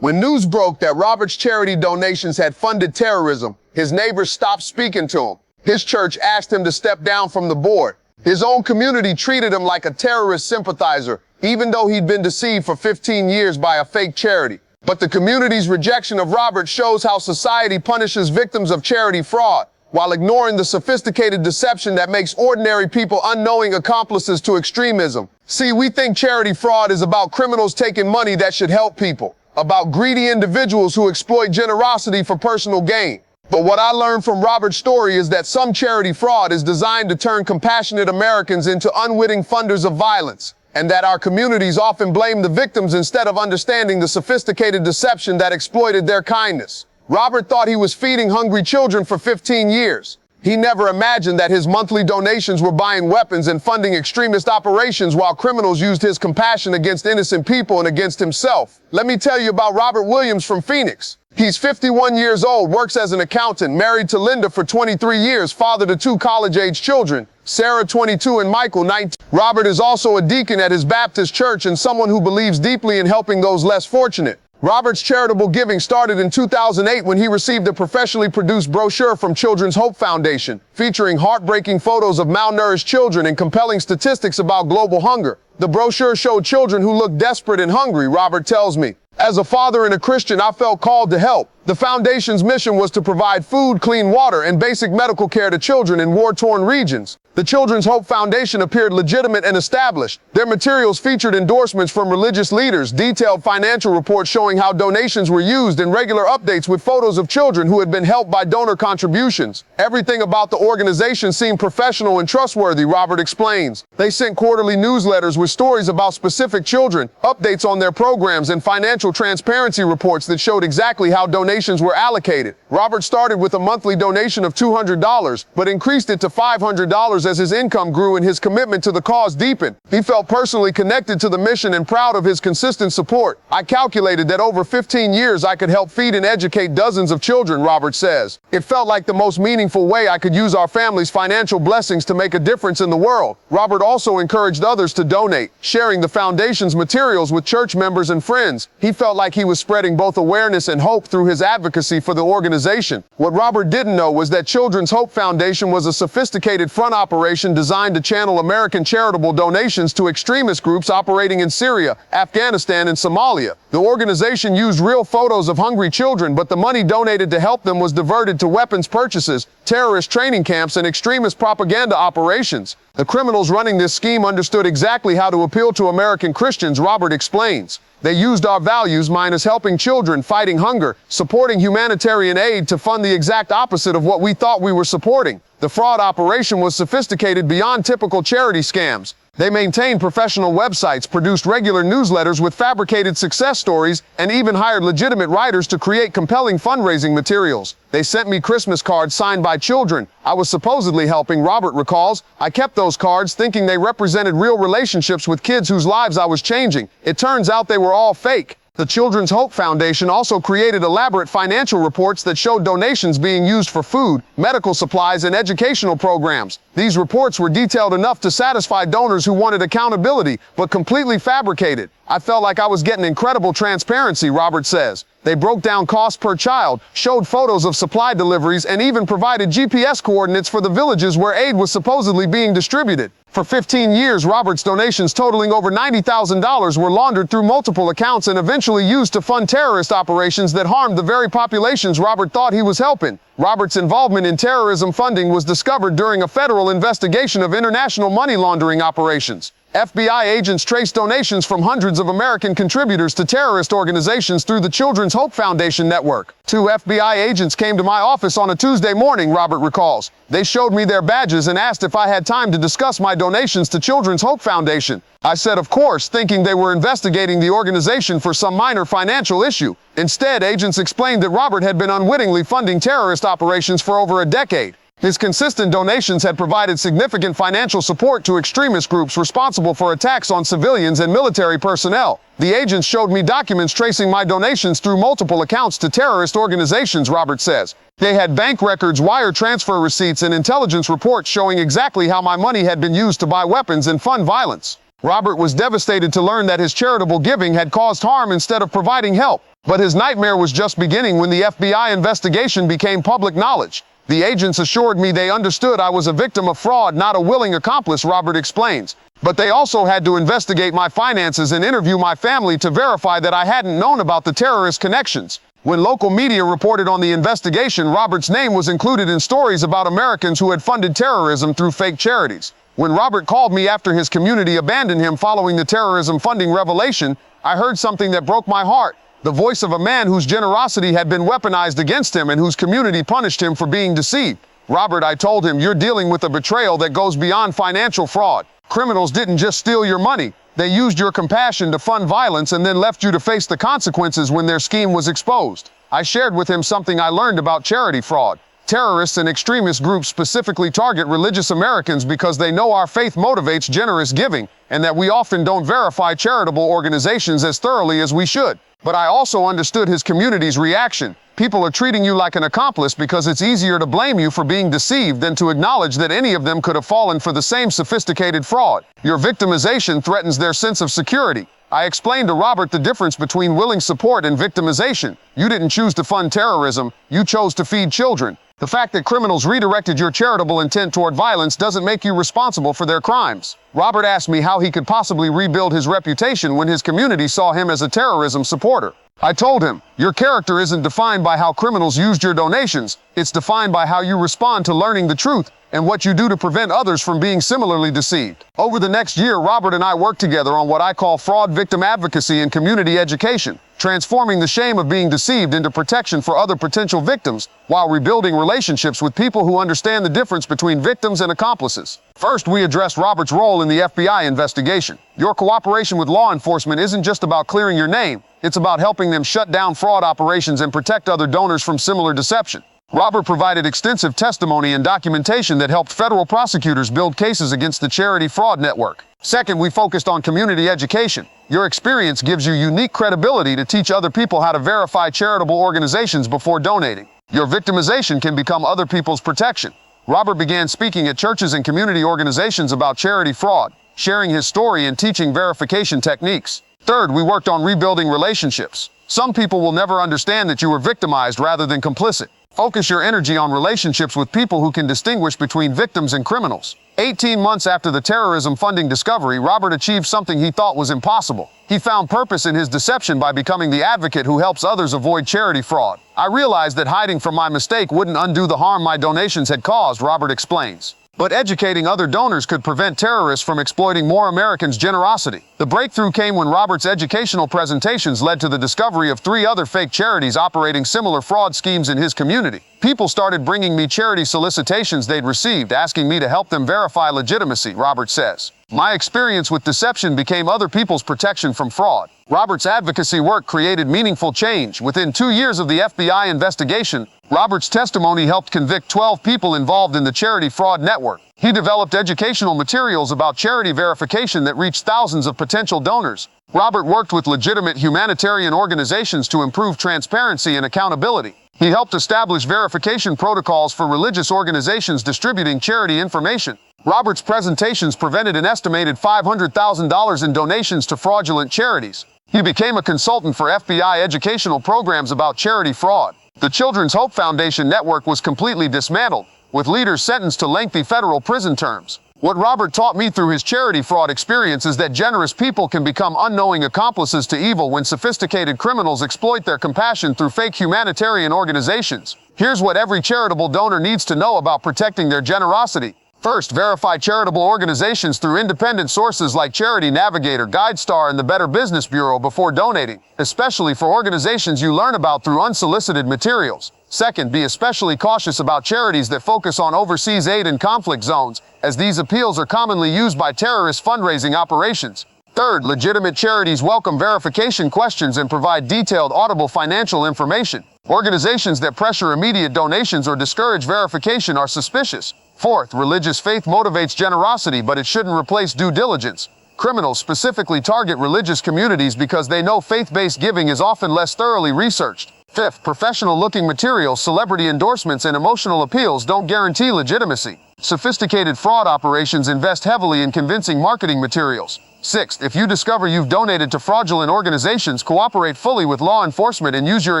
When news broke that Robert's charity donations had funded terrorism, his neighbors stopped speaking to him. His church asked him to step down from the board. His own community treated him like a terrorist sympathizer, even though he'd been deceived for 15 years by a fake charity. But the community's rejection of Robert shows how society punishes victims of charity fraud, while ignoring the sophisticated deception that makes ordinary people unknowing accomplices to extremism. See, we think charity fraud is about criminals taking money that should help people, about greedy individuals who exploit generosity for personal gain. But what I learned from Robert's story is that some charity fraud is designed to turn compassionate Americans into unwitting funders of violence, and that our communities often blame the victims instead of understanding the sophisticated deception that exploited their kindness. Robert thought he was feeding hungry children for 15 years. He never imagined that his monthly donations were buying weapons and funding extremist operations while criminals used his compassion against innocent people and against himself. Let me tell you about Robert Williams from Phoenix. He's 51 years old, works as an accountant, married to Linda for 23 years, father to 2 college-age children, Sarah 22 and Michael 19. Robert is also a deacon at his Baptist church and someone who believes deeply in helping those less fortunate. Robert's charitable giving started in 2008 when he received a professionally produced brochure from Children's Hope Foundation, featuring heartbreaking photos of malnourished children and compelling statistics about global hunger. The brochure showed children who looked desperate and hungry, Robert tells me. As a father and a Christian, I felt called to help. The foundation's mission was to provide food, clean water, and basic medical care to children in war-torn regions. The Children's Hope Foundation appeared legitimate and established. Their materials featured endorsements from religious leaders, detailed financial reports showing how donations were used, and regular updates with photos of children who had been helped by donor contributions. Everything about the organization seemed professional and trustworthy, Robert explains. They sent quarterly newsletters with stories about specific children, updates on their programs, and financial transparency reports that showed exactly how donations were allocated. Robert started with a monthly donation of $200, but increased it to $500 as his income grew and his commitment to the cause deepened. He felt personally connected to the mission and proud of his consistent support. I calculated that over 15 years I could help feed and educate dozens of children, Robert says. It felt like the most meaningful way I could use our family's financial blessings to make a difference in the world. Robert also encouraged others to donate, sharing the foundation's materials with church members and friends. He felt like he was spreading both awareness and hope through his advocacy for the organization. What Robert didn't know was that Children's Hope Foundation was a sophisticated front operation designed to channel American charitable donations to extremist groups operating in Syria, Afghanistan, and Somalia. The organization used real photos of hungry children, but the money donated to help them was diverted to weapons purchases, terrorist training camps, and extremist propaganda operations. The criminals running this scheme understood exactly how to appeal to American Christians, Robert explains. They used our values, mine as helping children, fighting hunger, supporting humanitarian aid, to fund the exact opposite of what we thought we were supporting. The fraud operation was sophisticated beyond typical charity scams. They maintained professional websites, produced regular newsletters with fabricated success stories, and even hired legitimate writers to create compelling fundraising materials. They sent me Christmas cards signed by children I was supposedly helping, Robert recalls. I kept those cards thinking they represented real relationships with kids whose lives I was changing. It turns out they were all fake. The Children's Hope Foundation also created elaborate financial reports that showed donations being used for food, medical supplies, and educational programs. These reports were detailed enough to satisfy donors who wanted accountability, but completely fabricated. I felt like I was getting incredible transparency, Robert says. They broke down costs per child, showed photos of supply deliveries, and even provided GPS coordinates for the villages where aid was supposedly being distributed. For 15 years, Robert's donations totaling over $90,000 were laundered through multiple accounts and eventually used to fund terrorist operations that harmed the very populations Robert thought he was helping. Robert's involvement in terrorism funding was discovered during a federal investigation of international money laundering operations. FBI agents traced donations from hundreds of American contributors to terrorist organizations through the Children's Hope Foundation network. 2 FBI agents came to my office on a Tuesday morning, Robert recalls. They showed me their badges and asked if I had time to discuss my donations to Children's Hope Foundation. I said, of course, thinking they were investigating the organization for some minor financial issue. Instead, agents explained that Robert had been unwittingly funding terrorist operations for over a decade. His consistent donations had provided significant financial support to extremist groups responsible for attacks on civilians and military personnel. The agents showed me documents tracing my donations through multiple accounts to terrorist organizations, Robert says. They had bank records, wire transfer receipts, and intelligence reports showing exactly how my money had been used to buy weapons and fund violence. Robert was devastated to learn that his charitable giving had caused harm instead of providing help. But his nightmare was just beginning when the FBI investigation became public knowledge. The agents assured me they understood I was a victim of fraud, not a willing accomplice, Robert explains. But they also had to investigate my finances and interview my family to verify that I hadn't known about the terrorist connections. When local media reported on the investigation, Robert's name was included in stories about Americans who had funded terrorism through fake charities. When Robert called me after his community abandoned him following the terrorism funding revelation, I heard something that broke my heart. The voice of a man whose generosity had been weaponized against him and whose community punished him for being deceived. Robert, I told him, you're dealing with a betrayal that goes beyond financial fraud. Criminals didn't just steal your money. They used your compassion to fund violence and then left you to face the consequences when their scheme was exposed. I shared with him something I learned about charity fraud. Terrorists and extremist groups specifically target religious Americans because they know our faith motivates generous giving and that we often don't verify charitable organizations as thoroughly as we should. But I also understood his community's reaction. People are treating you like an accomplice because it's easier to blame you for being deceived than to acknowledge that any of them could have fallen for the same sophisticated fraud. Your victimization threatens their sense of security. I explained to Robert the difference between willing support and victimization. You didn't choose to fund terrorism, you chose to feed children. The fact that criminals redirected your charitable intent toward violence doesn't make you responsible for their crimes. Robert asked me how he could possibly rebuild his reputation when his community saw him as a terrorism supporter. I told him, your character isn't defined by how criminals used your donations, it's defined by how you respond to learning the truth and what you do to prevent others from being similarly deceived. Over the next year, Robert and I worked together on what I call fraud victim advocacy and community education, transforming the shame of being deceived into protection for other potential victims, while rebuilding relationships with people who understand the difference between victims and accomplices. First, we addressed Robert's role in the FBI investigation. Your cooperation with law enforcement isn't just about clearing your name, it's about helping them shut down fraud operations and protect other donors from similar deception. Robert provided extensive testimony and documentation that helped federal prosecutors build cases against the charity fraud network. Second, we focused on community education. Your experience gives you unique credibility to teach other people how to verify charitable organizations before donating. Your victimization can become other people's protection. Robert began speaking at churches and community organizations about charity fraud, sharing his story and teaching verification techniques. Third, we worked on rebuilding relationships. Some people will never understand that you were victimized rather than complicit. Focus your energy on relationships with people who can distinguish between victims and criminals. 18 months after the terrorism funding discovery, Robert achieved something he thought was impossible. He found purpose in his deception by becoming the advocate who helps others avoid charity fraud. I realized that hiding from my mistake wouldn't undo the harm my donations had caused, Robert explains. But educating other donors could prevent terrorists from exploiting more Americans' generosity. The breakthrough came when Robert's educational presentations led to the discovery of 3 other fake charities operating similar fraud schemes in his community. People started bringing me charity solicitations they'd received, asking me to help them verify legitimacy, Robert says. My experience with deception became other people's protection from fraud. Robert's advocacy work created meaningful change. Within 2 years of the FBI investigation, Robert's testimony helped convict 12 people involved in the charity fraud network. He developed educational materials about charity verification that reached thousands of potential donors. Robert worked with legitimate humanitarian organizations to improve transparency and accountability. He helped establish verification protocols for religious organizations distributing charity information. Robert's presentations prevented an estimated $500,000 in donations to fraudulent charities. He became a consultant for FBI educational programs about charity fraud. The Children's Hope Foundation network was completely dismantled, with leaders sentenced to lengthy federal prison terms. What Robert taught me through his charity fraud experience is that generous people can become unknowing accomplices to evil when sophisticated criminals exploit their compassion through fake humanitarian organizations. Here's what every charitable donor needs to know about protecting their generosity. First, verify charitable organizations through independent sources like Charity Navigator, GuideStar, and the Better Business Bureau before donating, especially for organizations you learn about through unsolicited materials. Second, be especially cautious about charities that focus on overseas aid in conflict zones, as these appeals are commonly used by terrorist fundraising operations. Third, legitimate charities welcome verification questions and provide detailed, audible financial information. Organizations that pressure immediate donations or discourage verification are suspicious. Fourth, religious faith motivates generosity, but it shouldn't replace due diligence. Criminals specifically target religious communities because they know faith-based giving is often less thoroughly researched. Fifth, professional-looking materials, celebrity endorsements, and emotional appeals don't guarantee legitimacy. Sophisticated fraud operations invest heavily in convincing marketing materials. Sixth, if you discover you've donated to fraudulent organizations, cooperate fully with law enforcement and use your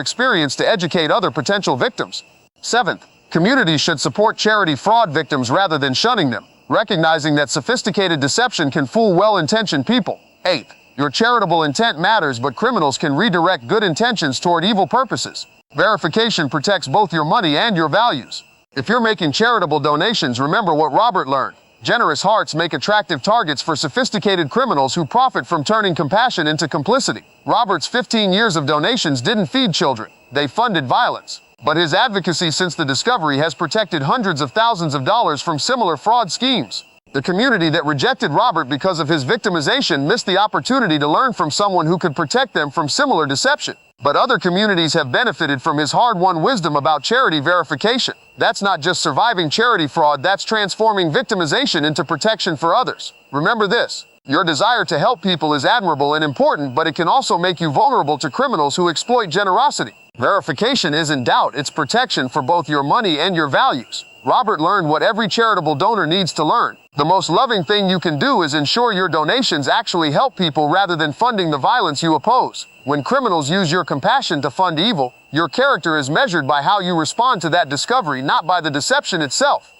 experience to educate other potential victims. Seventh, communities should support charity fraud victims rather than shunning them, recognizing that sophisticated deception can fool well-intentioned people. Eighth, your charitable intent matters, but criminals can redirect good intentions toward evil purposes. Verification protects both your money and your values. If you're making charitable donations, remember what Robert learned. Generous hearts make attractive targets for sophisticated criminals who profit from turning compassion into complicity. Robert's 15 years of donations didn't feed children. They funded violence. But his advocacy since the discovery has protected hundreds of thousands of dollars from similar fraud schemes. The community that rejected Robert because of his victimization missed the opportunity to learn from someone who could protect them from similar deception. But other communities have benefited from his hard-won wisdom about charity verification. That's not just surviving charity fraud, that's transforming victimization into protection for others. Remember this: your desire to help people is admirable and important, but it can also make you vulnerable to criminals who exploit generosity. Verification isn't doubt, it's protection for both your money and your values. Robert learned what every charitable donor needs to learn. The most loving thing you can do is ensure your donations actually help people rather than funding the violence you oppose. When criminals use your compassion to fund evil, your character is measured by how you respond to that discovery, not by the deception itself.